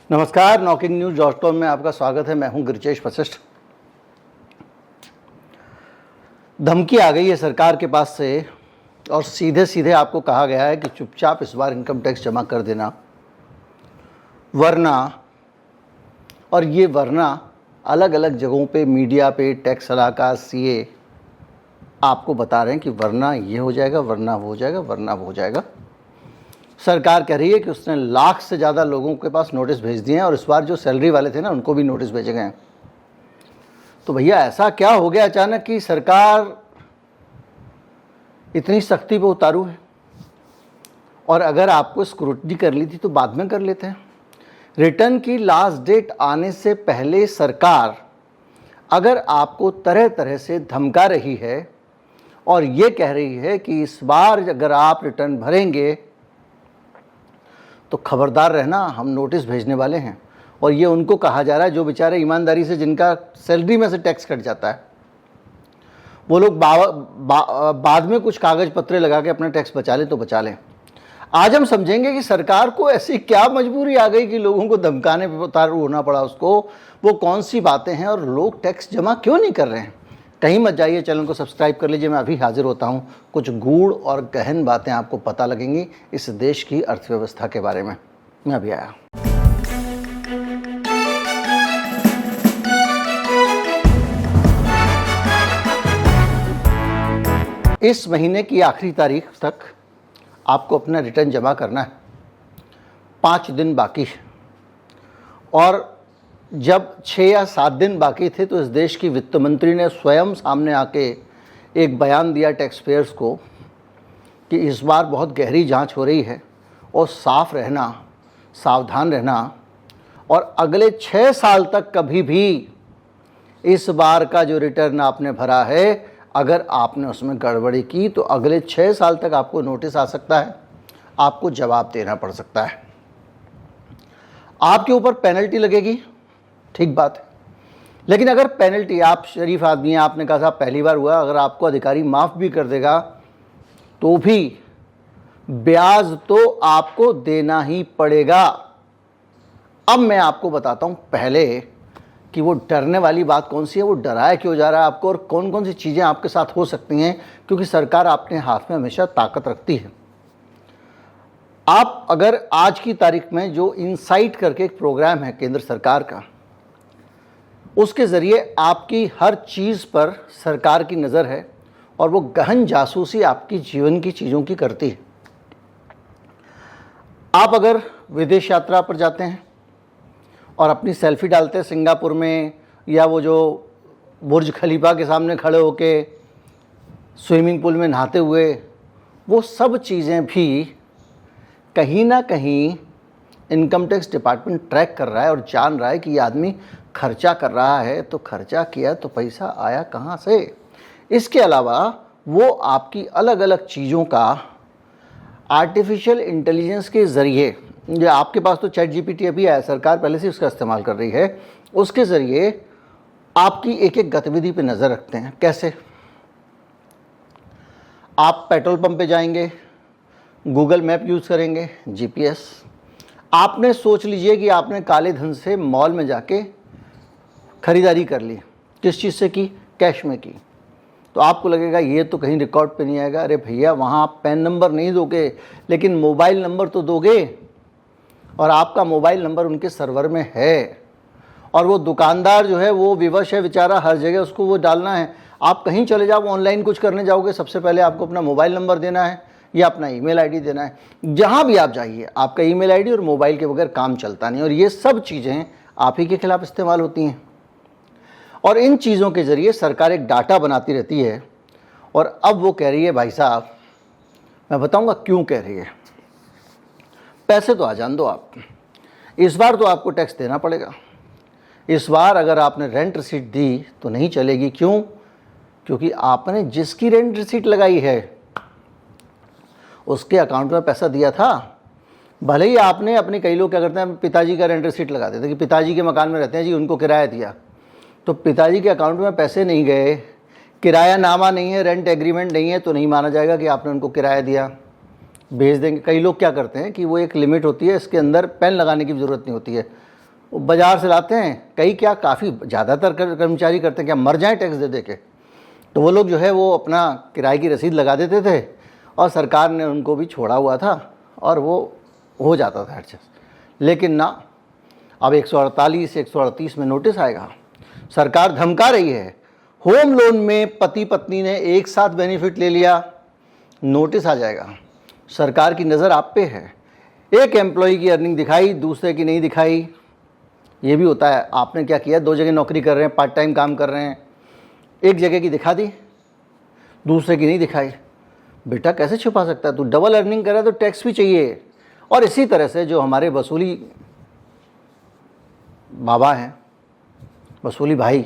नमस्कार, knocking news dot में आपका स्वागत है। मैं हूं गिरिजेश वशिष्ठ। धमकी आ गई है सरकार के पास से और सीधे सीधे आपको कहा गया है कि चुपचाप इस बार इनकम टैक्स जमा कर देना, वरना, और ये वरना अलग अलग जगहों पे, मीडिया पे टैक्स सलाहकार, सीए आपको बता रहे हैं कि वरना ये हो जाएगा, वरना वो हो जाएगा, वरना वो हो जाएगा। सरकार कह रही है कि उसने लाख से ज़्यादा लोगों के पास नोटिस भेज दिए हैं और इस बार जो सैलरी वाले थे ना, उनको भी नोटिस भेजे गए हैं। तो भैया ऐसा क्या हो गया अचानक कि सरकार इतनी सख्ती पे उतारू है? और अगर आपको स्क्रूटनी कर ली थी तो बाद में कर लेते हैं। रिटर्न की लास्ट डेट आने से पहले सरकार अगर आपको तरह तरह से धमका रही है और ये कह रही है कि इस बार अगर आप रिटर्न भरेंगे तो खबरदार रहना, हम नोटिस भेजने वाले हैं। और ये उनको कहा जा रहा है जो बेचारे ईमानदारी से, जिनका सैलरी में से टैक्स कट जाता है, वो लोग बाद में कुछ कागज पत्रे लगा के अपना टैक्स बचा लें तो बचा लें। आज हम समझेंगे कि सरकार को ऐसी क्या मजबूरी आ गई कि लोगों को धमकाने पर उतारू होना पड़ा उसको, वो कौन सी बातें हैं और लोग टैक्स जमा क्यों नहीं कर रहे हैं। कहीं मत जाइए, चैनल को सब्सक्राइब कर लीजिए। मैं अभी हाजिर होता हूँ। कुछ गूढ़ और गहन बातें आपको पता लगेंगी इस देश की अर्थव्यवस्था के बारे में। मैं अभी आया। इस महीने की आखिरी तारीख तक आपको अपना रिटर्न जमा करना है। 5 दिन बाकी है। और जब 6 या 7 दिन बाकी थे तो इस देश की वित्त मंत्री ने स्वयं सामने आके एक बयान दिया टैक्स पेयर्स को कि इस बार बहुत गहरी जांच हो रही है और साफ रहना, सावधान रहना, और अगले 6 साल तक कभी भी इस बार का जो रिटर्न आपने भरा है, अगर आपने उसमें गड़बड़ी की तो अगले 6 साल तक आपको नोटिस आ सकता है, आपको जवाब देना पड़ सकता है, आपके ऊपर पेनल्टी लगेगी। ठीक बात है। लेकिन अगर पेनल्टी, आप शरीफ आदमी हैं, आपने कहा साहब पहली बार हुआ, अगर आपको अधिकारी माफ़ भी कर देगा तो भी ब्याज तो आपको देना ही पड़ेगा। अब मैं आपको बताता हूं पहले कि वो डरने वाली बात कौन सी है, वो डराया क्यों जा रहा है आपको, और कौन कौन सी चीज़ें आपके साथ हो सकती हैं, क्योंकि सरकार अपने हाथ में हमेशा ताकत रखती है। आप अगर आज की तारीख में जो इनसाइट करके एक प्रोग्राम है केंद्र सरकार का, उसके ज़रिए आपकी हर चीज़ पर सरकार की नज़र है और वो गहन जासूसी आपकी जीवन की चीज़ों की करती है। आप अगर विदेश यात्रा पर जाते हैं और अपनी सेल्फी डालते हैं सिंगापुर में, या वो जो बुर्ज खलीफा के सामने खड़े होके स्विमिंग पूल में नहाते हुए, वो सब चीज़ें भी कहीं ना कहीं इनकम टैक्स डिपार्टमेंट ट्रैक कर रहा है और जान रहा है कि ये आदमी खर्चा कर रहा है, तो खर्चा किया तो पैसा आया कहाँ से। इसके अलावा वो आपकी अलग अलग चीज़ों का आर्टिफिशियल इंटेलिजेंस के ज़रिए, जो आपके पास तो चैट जीपीटी अभी आया, सरकार पहले से उसका इस्तेमाल कर रही है, उसके ज़रिए आपकी एक एक गतिविधि पे नज़र रखते हैं। कैसे? आप पेट्रोल पंप पे जाएंगे, गूगल मैप यूज़ करेंगे, जीपीएस। आपने सोच लीजिए कि आपने काले धन से मॉल में जाके ख़रीदारी कर ली, किस चीज़ से की? कैश में की। तो आपको लगेगा ये तो कहीं रिकॉर्ड पे नहीं आएगा। अरे भैया, वहाँ आप पैन नंबर नहीं दोगे लेकिन मोबाइल नंबर तो दोगे, और आपका मोबाइल नंबर उनके सर्वर में है, और वो दुकानदार जो है वो विवश है बेचारा, हर जगह उसको वो डालना है। आप कहीं चले जाओ, ऑनलाइन कुछ करने जाओगे, सबसे पहले आपको अपना मोबाइल नंबर देना है या अपना ईमेल आईडी देना है। जहाँ भी आप जाइए, आपका ईमेल आईडी और मोबाइल के बगैर काम चलता नहीं, और ये सब चीज़ें आप ही के खिलाफ इस्तेमाल होती हैं। और इन चीज़ों के ज़रिए सरकार एक डाटा बनाती रहती है। और अब वो कह रही है, भाई साहब मैं बताऊंगा क्यों कह रही है, पैसे तो आ जान दो आप, इस बार तो आपको टैक्स देना पड़ेगा। इस बार अगर आपने रेंट रिसीट दी तो नहीं चलेगी। क्यों? क्योंकि आपने जिसकी रेंट रिसीट लगाई है उसके अकाउंट में पैसा दिया था। भले ही आपने अपने, कई लोग क्या करते हैं, पिताजी का रेंट रिसीट लगा देते हैं कि पिताजी के मकान में रहते हैं जी, उनको किराया दिया, तो पिताजी के अकाउंट में पैसे नहीं गए, किराया नामा नहीं है, रेंट एग्रीमेंट नहीं है, तो नहीं माना जाएगा कि आपने उनको किराया दिया। भेज देंगे। कई लोग क्या करते हैं कि वो एक लिमिट होती है, इसके अंदर पेन लगाने की ज़रूरत नहीं होती है, वो बाज़ार से लाते हैं, कई क्या काफ़ी ज़्यादातर कर्मचारी करते हैं क्या, मर जाएं टैक्स दे दे के। तो वो लोग जो है वो अपना किराए की रसीद लगा देते थे और सरकार ने उनको भी छोड़ा हुआ था और वो हो जाता था एडजस्ट। लेकिन ना, अब 148 138 में नोटिस आएगा, सरकार धमका रही है। होम लोन में पति पत्नी ने एक साथ बेनिफिट ले लिया, नोटिस आ जाएगा। सरकार की नज़र आप पे है। एक एम्प्लॉय की अर्निंग दिखाई, दूसरे की नहीं दिखाई। ये भी होता है। आपने क्या किया, 2 जगह नौकरी कर रहे हैं, पार्ट टाइम काम कर रहे हैं, एक जगह की दिखा दी, दूसरे की नहीं दिखाई। बेटा कैसे छुपा सकता है, तू डबल अर्निंग कर रहा है तो टैक्स भी चाहिए। और इसी तरह से जो हमारे वसूली बाबा हैं, वसूली भाई,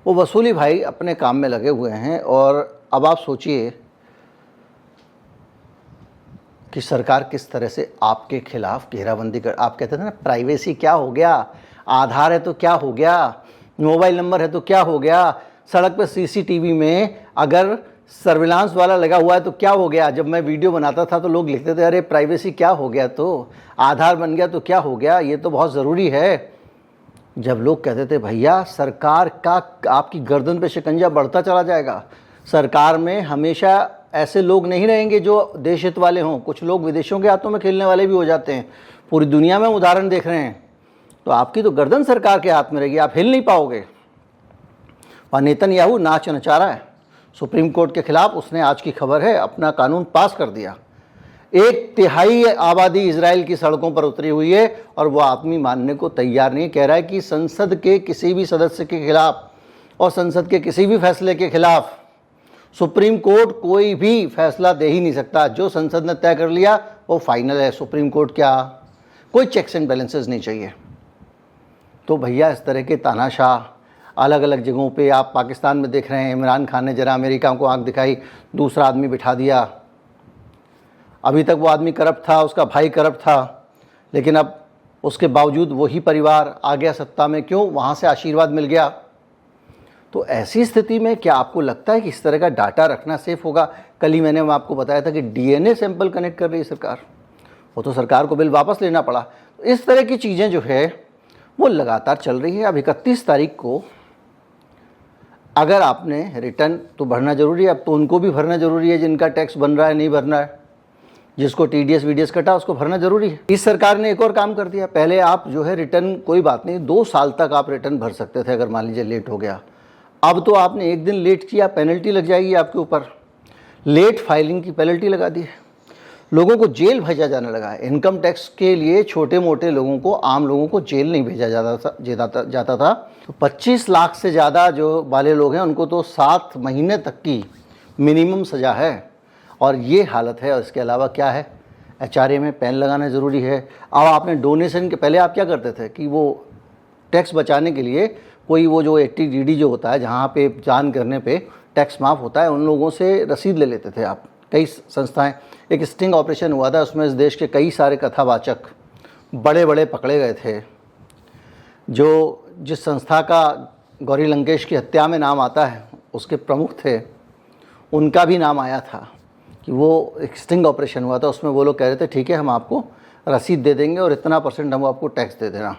वो वसूली भाई अपने काम में लगे हुए हैं। और अब आप सोचिए कि सरकार किस तरह से आपके खिलाफ घेराबंदी कर, आप कहते थे ना प्राइवेसी क्या हो गया, आधार है तो क्या हो गया, मोबाइल नंबर है तो क्या हो गया, सड़क पर सीसीटीवी में अगर सर्विलांस वाला लगा हुआ है तो क्या हो गया। जब मैं वीडियो बनाता था तो लोग लिखते थे अरे प्राइवेसी क्या हो गया, तो आधार बन गया तो क्या हो गया, ये तो बहुत ज़रूरी है। जब लोग कहते थे भैया सरकार का आपकी गर्दन पे शिकंजा बढ़ता चला जाएगा, सरकार में हमेशा ऐसे लोग नहीं रहेंगे जो देश हित वाले हों, कुछ लोग विदेशों के हाथों में खेलने वाले भी हो जाते हैं, पूरी दुनिया में उदाहरण देख रहे हैं। तो आपकी तो गर्दन सरकार के हाथ में रहेगी, आप हिल नहीं पाओगे। और नेतन्याहू नाच नचा रहा है सुप्रीम कोर्ट के खिलाफ। उसने, आज की खबर है, अपना कानून पास कर दिया। 1/3 आबादी इजराइल की सड़कों पर उतरी हुई है और वो आदमी मानने को तैयार नहीं। कह रहा है कि संसद के किसी भी सदस्य के खिलाफ और संसद के किसी भी फैसले के खिलाफ सुप्रीम कोर्ट कोई भी फैसला दे ही नहीं सकता। जो संसद ने तय कर लिया वो फाइनल है। सुप्रीम कोर्ट क्या, कोई चेक्स एंड बैलेंसेस नहीं चाहिए। तो भैया इस तरह के तानाशाह अलग अलग जगहों पे आप पाकिस्तान में देख रहे हैं। इमरान खान ने जरा अमेरिका को आंख दिखाई, दूसरा आदमी बिठा दिया। अभी तक वो आदमी करप्ट था, उसका भाई करप्ट था, लेकिन अब उसके बावजूद वही परिवार आ गया सत्ता में। क्यों? वहाँ से आशीर्वाद मिल गया। तो ऐसी स्थिति में क्या आपको लगता है कि इस तरह का डाटा रखना सेफ होगा? कल ही मैंने आपको बताया था कि डीएनए सैंपल कनेक्ट कर रही है सरकार, वो तो सरकार को बिल वापस लेना पड़ा। तो इस तरह की चीज़ें जो है वो लगातार चल रही है। अब 31 तारीख को अगर आपने रिटर्न तो भरना ज़रूरी है, अब तो उनको भी भरना ज़रूरी है जिनका टैक्स बन रहा है नहीं भरना है, जिसको टीडीएस वीडीएस कटा उसको भरना ज़रूरी है। इस सरकार ने एक और काम कर दिया, पहले आप जो है रिटर्न, कोई बात नहीं 2 साल तक आप रिटर्न भर सकते थे अगर मान लीजिए लेट हो गया। अब तो आपने एक दिन लेट किया पेनल्टी लग जाएगी आपके ऊपर। लेट फाइलिंग की पेनल्टी लगा दी है। लोगों को जेल भेजा जाने लगा है। इनकम टैक्स के लिए छोटे मोटे लोगों को, आम लोगों को जेल नहीं भेजा जाता था। तो 25 लाख से ज़्यादा जो वाले लोग हैं उनको तो 7 महीने तक की मिनिमम सज़ा है। और ये हालत है। और इसके अलावा क्या है, एचआरए में पैन लगाना ज़रूरी है। अब आपने डोनेशन के पहले आप क्या करते थे कि वो टैक्स बचाने के लिए कोई वो जो 80DD जो होता है, जहाँ पे जान करने पे टैक्स माफ़ होता है, उन लोगों से रसीद ले लेते थे आप। कई संस्थाएं, एक स्टिंग ऑपरेशन हुआ था, उसमें इस देश के कई सारे कथावाचक बड़े बड़े पकड़े गए थे। जो जिस संस्था का गौरी लंकेश की हत्या में नाम आता है, उसके प्रमुख थे, उनका भी नाम आया था कि वो एक स्टिंग ऑपरेशन हुआ था। उसमें वो लोग कह रहे थे ठीक है हम आपको रसीद दे देंगे और इतना % हम आपको टैक्स दे देना।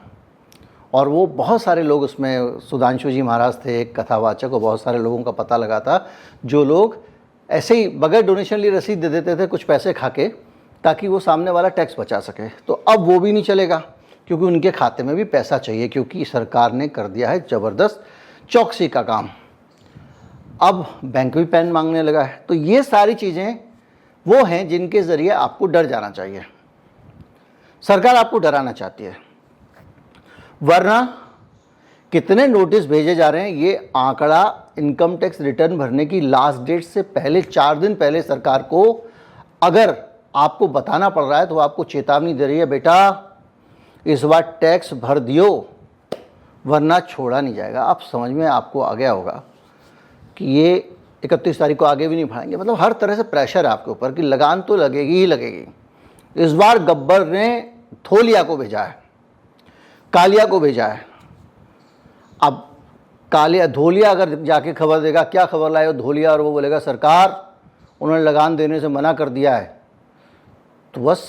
और वो बहुत सारे लोग उसमें, सुधांशु जी महाराज थे एक कथावाचक, और बहुत सारे लोगों का पता लगा था जो लोग ऐसे ही बगैर डोनेशन लिए रसीद दे देते थे कुछ पैसे खा के, ताकि वो सामने वाला टैक्स बचा सके। तो अब वो भी नहीं चलेगा क्योंकि उनके खाते में भी पैसा चाहिए, क्योंकि सरकार ने कर दिया है ज़बरदस्त चौकसी का काम। अब बैंक भी पैन मांगने लगा है। तो ये सारी चीज़ें वो हैं जिनके ज़रिए आपको डर जाना चाहिए। सरकार आपको डराना चाहती है, वरना कितने नोटिस भेजे जा रहे हैं, ये आंकड़ा इनकम टैक्स रिटर्न भरने की लास्ट डेट से पहले 4 दिन पहले सरकार को अगर आपको बताना पड़ रहा है तो आपको चेतावनी दे रही है, बेटा इस बार टैक्स भर दियो वरना छोड़ा नहीं जाएगा। आप समझ में आपको आ गया होगा कि ये 31 तारीख को आगे भी नहीं बढ़ाएंगे। मतलब हर तरह से प्रेशर है आपके ऊपर कि लगान तो लगेगी ही लगेगी। इस बार गब्बर ने थोलिया को भेजा है, कालिया को भेजा है। अब कालिया, धोलिया अगर जाके खबर देगा, क्या खबर लाए धोलिया, और वो बोलेगा सरकार उन्होंने लगान देने से मना कर दिया है, तो बस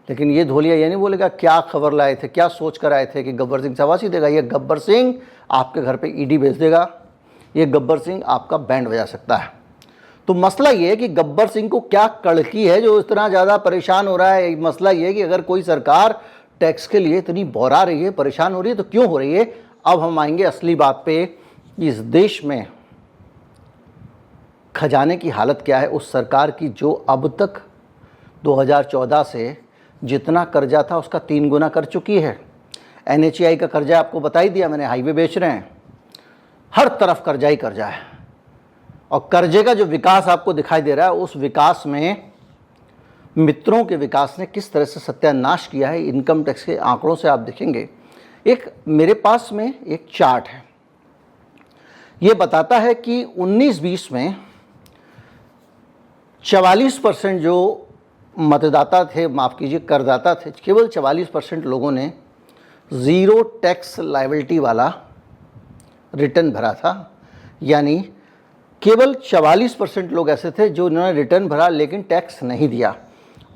लेकिन ये धोलिया ये नहीं बोलेगा क्या खबर लाए थे, क्या सोच कर आए थे कि गब्बर सिंह शाबाशी देगा। ये गब्बर सिंह आपके घर पे ईडी भेज देगा, ये गब्बर सिंह आपका बैंड बजा सकता है। तो मसला ये है कि गब्बर सिंह को क्या कड़की है जो इतना ज़्यादा परेशान हो रहा है। मसला ये है कि अगर कोई सरकार टैक्स के लिए इतनी बौरा रही है, परेशान हो रही है, तो क्यों हो रही है। अब हम आएंगे असली बात पे। इस देश में खजाने की हालत क्या है उस सरकार की जो अब तक 2014 से जितना कर्जा था उसका 3 गुना कर चुकी है। NHAI का कर्जा आपको बता ही दिया मैंने, हाईवे बेच रहे हैं, हर तरफ कर्जा ही कर्जा है। और कर्जे का जो विकास आपको दिखाई दे रहा है उस विकास में मित्रों के विकास ने किस तरह से सत्यानाश किया है, इनकम टैक्स के आंकड़ों से आप देखेंगे। एक मेरे पास में एक चार्ट है, ये बताता है कि 19-20 में 44% जो मतदाता थे, माफ़ कीजिए करदाता थे, केवल 44% लोगों ने ज़ीरो टैक्स लायबिलिटी वाला रिटर्न भरा था। यानी केवल 44% लोग ऐसे थे जो उन्होंने रिटर्न भरा लेकिन टैक्स नहीं दिया,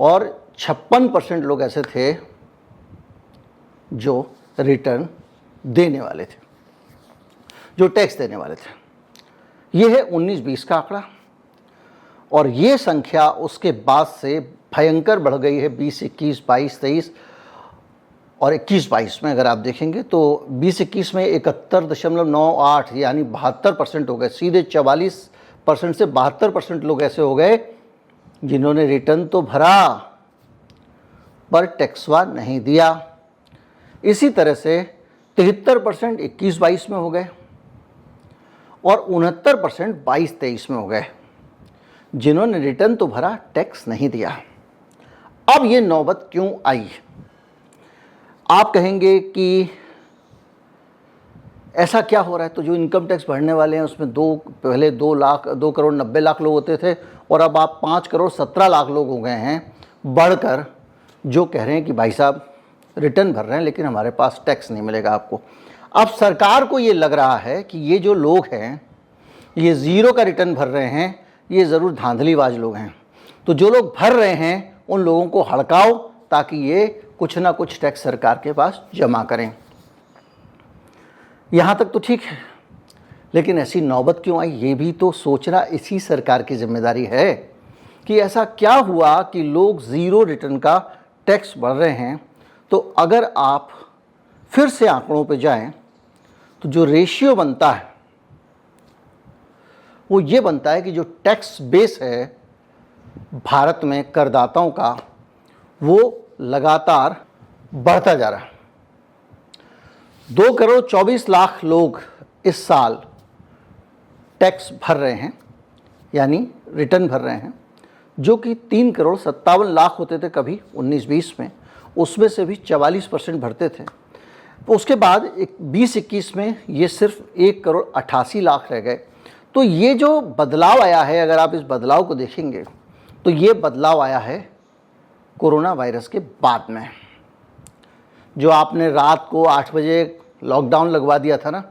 और 56% लोग ऐसे थे जो रिटर्न देने वाले थे, जो टैक्स देने वाले थे। ये है 19-20 का आंकड़ा, और ये संख्या उसके बाद से भयंकर बढ़ गई है 20-21, 22-23 और 21-22 में। अगर आप देखेंगे तो 20-21 में 71.98 यानी 72% हो गए। सीधे 44% से 72% लोग ऐसे हो गए जिन्होंने रिटर्न तो भरा पर टैक्सवा नहीं दिया। इसी तरह से 73% 21-22 में हो गए, और 69% 22-23 में हो गए जिन्होंने रिटर्न तो भरा, टैक्स नहीं दिया। अब ये नौबत क्यों आई। आप कहेंगे कि ऐसा क्या हो रहा है। तो जो इनकम टैक्स भरने वाले हैं उसमें पहले 2 करोड़ 90 लाख लोग होते थे, और अब आप 5 करोड़ 17 लाख लोग हो गए हैं बढ़कर, जो कह रहे हैं कि भाई साहब रिटर्न भर रहे हैं लेकिन हमारे पास टैक्स नहीं मिलेगा आपको। अब सरकार को ये लग रहा है कि ये जो लोग हैं ये ज़ीरो का रिटर्न भर रहे हैं, ये ज़रूर धांधलीबाज लोग हैं। तो जो लोग भर रहे हैं उन लोगों को हड़काओ ताकि ये कुछ ना कुछ टैक्स सरकार के पास जमा करें। यहाँ तक तो ठीक है, लेकिन ऐसी नौबत क्यों आई ये भी तो सोचना इसी सरकार की जिम्मेदारी है कि ऐसा क्या हुआ कि लोग ज़ीरो रिटर्न का टैक्स भर रहे हैं। तो अगर आप फिर से आंकड़ों पे जाएं तो जो रेशियो बनता है वो ये बनता है कि जो टैक्स बेस है भारत में करदाताओं का वो लगातार बढ़ता जा रहा है। 2 करोड़ 24 लाख लोग इस साल टैक्स भर रहे हैं, यानी रिटर्न भर रहे हैं, जो कि 3 करोड़ 57 लाख होते थे कभी 19-20 में, उसमें से भी 44% भरते थे। उसके बाद 20-21 में ये सिर्फ 1 करोड़ 88 लाख रह गए। तो ये जो बदलाव आया है, अगर आप इस बदलाव को देखेंगे तो ये बदलाव आया है कोरोना वायरस के बाद में। जो आपने रात को 8 बजे लॉकडाउन लगवा दिया था ना,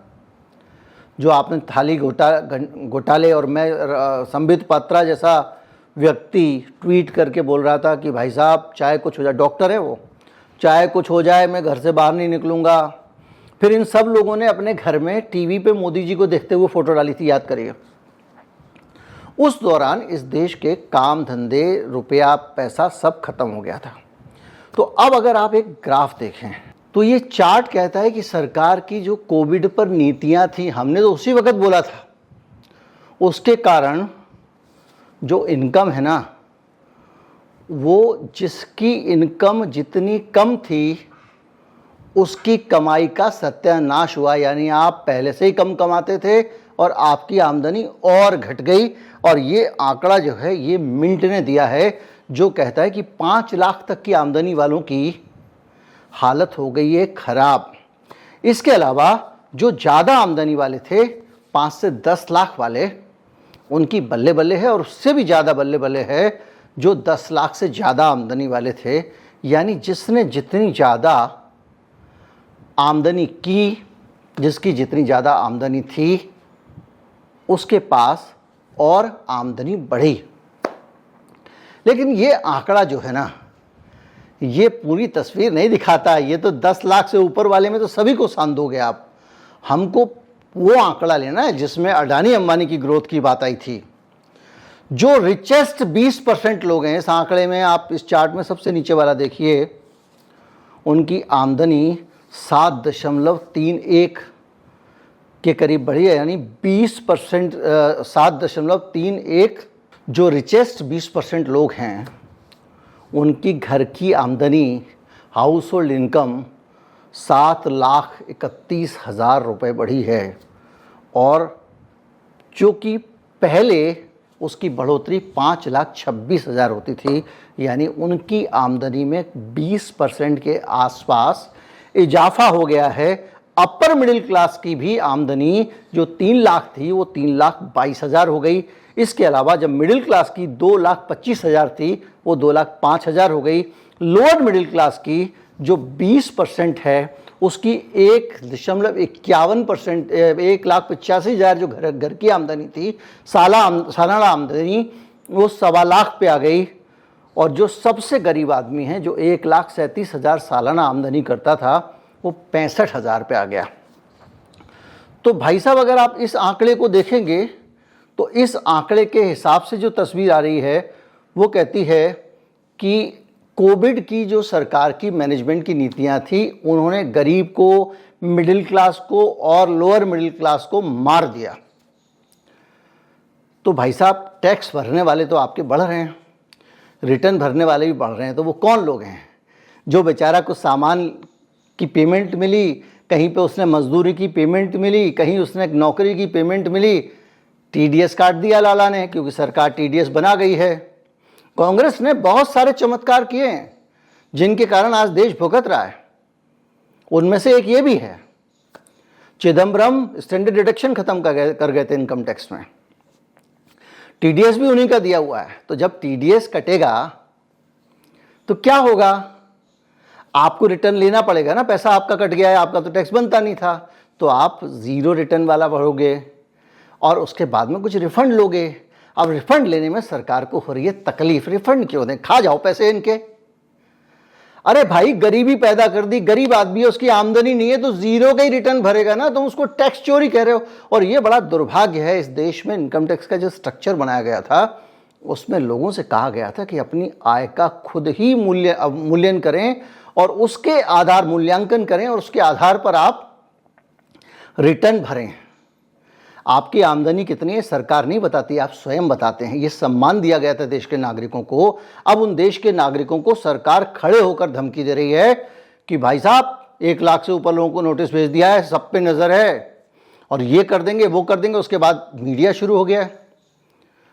जो आपने थाली घोटाले, और मैं संबित पात्रा जैसा व्यक्ति ट्वीट करके बोल रहा था कि भाई साहब चाहे कुछ हो जाए, डॉक्टर है वो, चाहे कुछ हो जाए मैं घर से बाहर नहीं निकलूँगा। फिर इन सब लोगों ने अपने घर में टीवी पे मोदी जी को देखते हुए फ़ोटो डाली थी, याद करिए। उस दौरान इस देश के काम धंधे, रुपया, पैसा सब खत्म हो गया था। तो अब अगर आप एक ग्राफ देखें तो ये चार्ट कहता है कि सरकार की जो कोविड पर नीतियां थी, हमने तो उसी वक्त बोला था, उसके कारण जो इनकम है ना, वो जिसकी इनकम जितनी कम थी उसकी कमाई का सत्यानाश हुआ। यानी आप पहले से ही कम कमाते थे और आपकी आमदनी और घट गई। और ये आंकड़ा जो है ये मिंट ने दिया है, जो कहता है कि 5 लाख तक की आमदनी वालों की हालत हो गई है खराब। इसके अलावा जो ज़्यादा आमदनी वाले थे, 5 से 10 लाख वाले, उनकी बल्ले बल्ले है, और उससे भी ज़्यादा बल्ले बल्ले है जो 10 लाख से ज़्यादा आमदनी वाले थे। यानी जिसने जितनी ज़्यादा आमदनी की, जिसकी जितनी ज़्यादा आमदनी थी, उसके पास और आमदनी बढ़ी। लेकिन ये आंकड़ा जो है ना, ये पूरी तस्वीर नहीं दिखाता। ये तो 10 लाख से ऊपर वाले में तो सभी को सान दोगे आप। हमको वो आंकड़ा लेना है जिसमें अडानी अंबानी की ग्रोथ की बात आई थी। जो रिचेस्ट 20% लोग हैं इस आंकड़े में, आप इस चार्ट में सबसे नीचे वाला देखिए, उनकी आमदनी 7.31 के करीब बढ़ी है, यानी 20%, 7.31। जो रिचेस्ट 20% लोग हैं उनकी घर की आमदनी, हाउस होल्ड इनकम 7,31,000 रुपये बढ़ी है, और जो कि पहले उसकी बढ़ोतरी 5,26,000 होती थी, यानी उनकी आमदनी में 20% के आसपास इजाफा हो गया है। अपर मिडिल क्लास की भी आमदनी जो 3 लाख थी वो 3,22,000 हो गई। इसके अलावा जब मिडिल क्लास की 2,25,000 थी वो 2,05,000 हो गई। लोअर मिडिल क्लास की जो 20% है उसकी 1.51%, 1,85,000 जो घर की आमदनी थी, सालाना आमदनी, वो 1.25 लाख पे आ गई। और जो सबसे गरीब आदमी है जो 1,37,000 सालाना आमदनी करता था वो 65,000 पे आ गया। तो भाई साहब, अगर आप इस आंकड़े को देखेंगे तो इस आंकड़े के हिसाब से जो तस्वीर आ रही है वो कहती है कि कोविड की जो सरकार की मैनेजमेंट की नीतियां थी, उन्होंने गरीब को, मिडिल क्लास को और लोअर मिडिल क्लास को मार दिया। तो भाई साहब, टैक्स भरने वाले तो आपके बढ़ रहे हैं, रिटर्न भरने वाले भी बढ़ रहे हैं, तो वो कौन लोग हैं? जो बेचारा को सामान की पेमेंट मिली, कहीं पे उसने मजदूरी की पेमेंट मिली, कहीं उसने नौकरी की पेमेंट मिली, टीडीएस काट दिया लाला ने, क्योंकि सरकार टीडीएस बना गई है। कांग्रेस ने बहुत सारे चमत्कार किए हैं जिनके कारण आज देश भुगत रहा है। उनमें से एक ये भी है, चिदम्बरम स्टैंडर्ड डिडक्शन खत्म कर गए थे इनकम टैक्स में, टीडीएस भी उन्हीं का दिया हुआ है। तो जब टीडीएस कटेगा तो क्या होगा? आपको रिटर्न लेना पड़ेगा ना, पैसा आपका कट गया है, आपका तो टैक्स बनता नहीं था, तो आप ज़ीरो रिटर्न वाला भरोगे और उसके बाद में कुछ रिफंड लोगे। अब रिफंड लेने में सरकार को हो रही है तकलीफ। रिफंड क्यों दें? खा जाओ पैसे इनके। अरे भाई, गरीबी पैदा कर दी, गरीब आदमी है, उसकी आमदनी नहीं है तो जीरो का ही रिटर्न भरेगा ना, तुम उसको टैक्स चोरी कह रहे हो। और ये बड़ा दुर्भाग्य है, इस देश में इनकम टैक्स का जो स्ट्रक्चर बनाया गया था उसमें लोगों से कहा गया था कि अपनी आय का खुद ही मूल्यांकन करें और उसके आधार मूल्यांकन करें और उसके आधार पर आप रिटर्न भरें। आपकी आमदनी कितनी है सरकार नहीं बताती, आप स्वयं बताते हैं। ये सम्मान दिया गया था देश के नागरिकों को। अब उन देश के नागरिकों को सरकार खड़े होकर धमकी दे रही है कि भाई साहब 1 लाख से ऊपर लोगों को नोटिस भेज दिया है, सब पे नज़र है और ये कर देंगे वो कर देंगे। उसके बाद मीडिया शुरू हो गया है,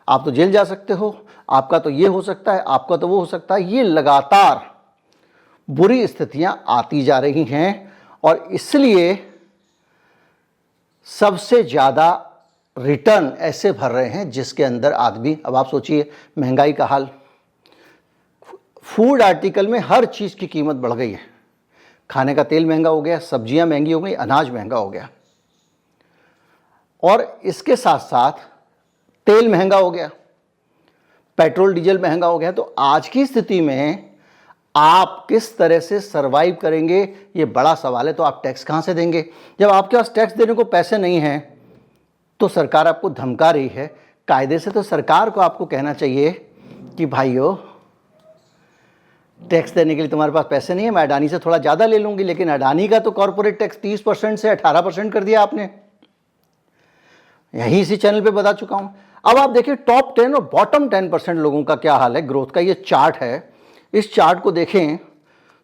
आप तो जेल जा सकते हो, आपका तो ये हो सकता है, आपका तो वो हो सकता है। ये लगातार बुरी स्थितियां आती जा रही हैं और इसलिए सबसे ज़्यादा रिटर्न ऐसे भर रहे हैं जिसके अंदर आदमी, अब आप सोचिए महंगाई का हाल, फूड आर्टिकल में हर चीज़ की कीमत बढ़ गई है। खाने का तेल महंगा हो गया, सब्जियां महंगी हो गई, अनाज महंगा हो गया और इसके साथ साथ तेल महंगा हो गया, पेट्रोल डीजल महंगा हो गया। तो आज की स्थिति में आप किस तरह से सरवाइव करेंगे, ये बड़ा सवाल है। तो आप टैक्स कहाँ से देंगे? जब आपके पास टैक्स देने को पैसे नहीं हैं तो सरकार आपको धमका रही है। कायदे से तो सरकार को आपको कहना चाहिए कि भाइयों, टैक्स देने के लिए तुम्हारे पास पैसे नहीं है, मैं अडानी से थोड़ा ज़्यादा ले लूँगी। लेकिन अडानी का तो कॉर्पोरेट टैक्स 30% से 18% कर दिया आपने, यही इसी चैनल पे बता चुका हूँ। अब आप देखिए टॉप 10 और बॉटम 10% लोगों का क्या हाल है ग्रोथ का। ये चार्ट है, इस चार्ट को देखें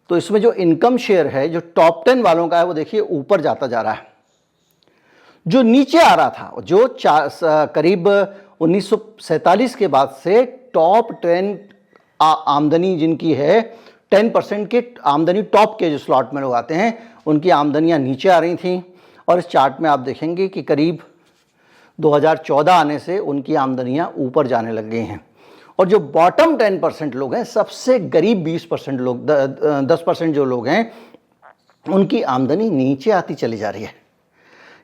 तो इसमें जो इनकम शेयर है जो टॉप 10 वालों का है वो देखिए ऊपर जाता जा रहा है। जो नीचे आ रहा था, जो करीब 1947 के बाद से टॉप 10 आमदनी जिनकी है, 10% के आमदनी टॉप के जो स्लॉट में लोग आते हैं उनकी आमदनियां नीचे आ रही थी। और इस चार्ट में आप देखेंगे कि करीब 2014 आने से उनकी आमदनियां ऊपर जाने लग गई हैं। और जो बॉटम 10% लोग हैं, सबसे गरीब 20% लोग, 10% जो लोग हैं, उनकी आमदनी नीचे आती चली जा रही है।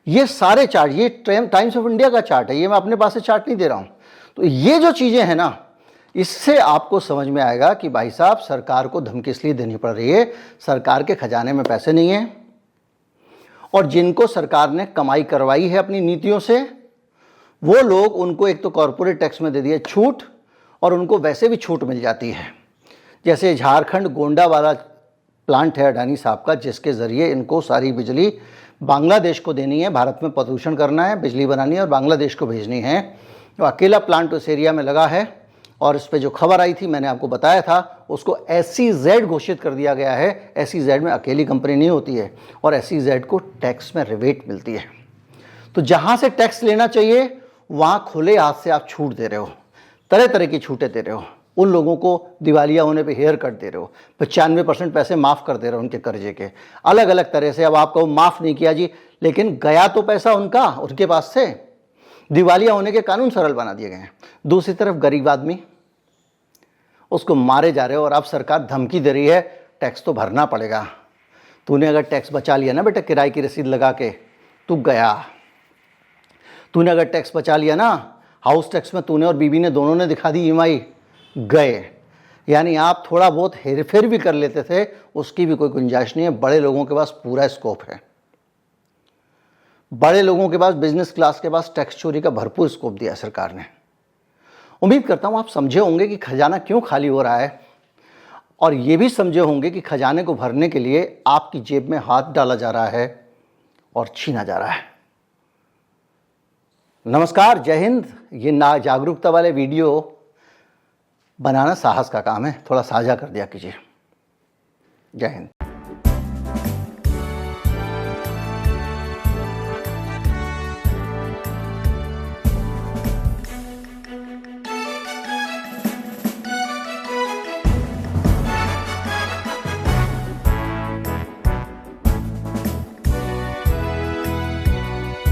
ये सारे चार्ट, ये टाइम्स ऑफ इंडिया का चार्ट है, ये मैं अपने पास से चार्ट नहीं दे रहा हूँ। तो ये जो चीज़ें हैं ना, इससे आपको समझ में आएगा कि भाई साहब सरकार को धमकी इसलिए देनी पड़ रही है, सरकार के खजाने में पैसे नहीं है, और जिनको सरकार ने कमाई करवाई है अपनी नीतियों से, वो लोग, उनको एक तो कॉरपोरेट टैक्स में दे दिए छूट, और उनको वैसे भी छूट मिल जाती है। जैसे झारखंड गोंडा वाला प्लांट है अडानी साहब का, जिसके ज़रिए इनको सारी बिजली बांग्लादेश को देनी है, भारत में प्रदूषण करना है, बिजली बनानी है और बांग्लादेश को भेजनी है। तो अकेला प्लांट उस एरिया में लगा है, और इस पर जो खबर आई थी मैंने आपको बताया था, उसको SEZ घोषित कर दिया गया है। SEZ में अकेली कंपनी नहीं होती है, और SEZ को टैक्स में रिबेट मिलती है। तो जहाँ से टैक्स लेना चाहिए वहाँ खुले हाथ से आप छूट दे रहे हो, तरह तरह की छूटें दे रहे हो। उन लोगों को दिवालिया होने पे हेयर कट दे रहे हो, 95% पैसे माफ़ कर दे रहे हो उनके कर्जे के, अलग अलग तरह से। अब आपको माफ़ नहीं किया जी, लेकिन गया तो पैसा उनके पास से, दिवालिया होने के कानून सरल बना दिए गए हैं। दूसरी तरफ गरीब आदमी, उसको मारे जा रहे हो, और अब सरकार धमकी दे रही है टैक्स तो भरना पड़ेगा। तूने अगर टैक्स बचा लिया ना बेटा, किराए की रसीद लगा के, तू गया। तूने अगर टैक्स बचा लिया ना, हाउस टैक्स में तूने और बीबी ने दोनों ने दिखा दी EMI, गए। यानी आप थोड़ा बहुत हेरफेर भी कर लेते थे, उसकी भी कोई गुंजाइश नहीं है। बड़े लोगों के पास पूरा स्कोप है, बड़े लोगों के पास, बिजनेस क्लास के पास टैक्स चोरी का भरपूर स्कोप दिया सरकार ने। उम्मीद करता हूं आप समझे होंगे कि खजाना क्यों खाली हो रहा है, और ये भी समझे होंगे कि खजाने को भरने के लिए आपकी जेब में हाथ डाला जा रहा है और छीना जा रहा है। नमस्कार, जय हिंद। ये ना जागरूकता वाले वीडियो बनाना साहस का काम है, थोड़ा साझा कर दिया कीजिए। जय हिंद।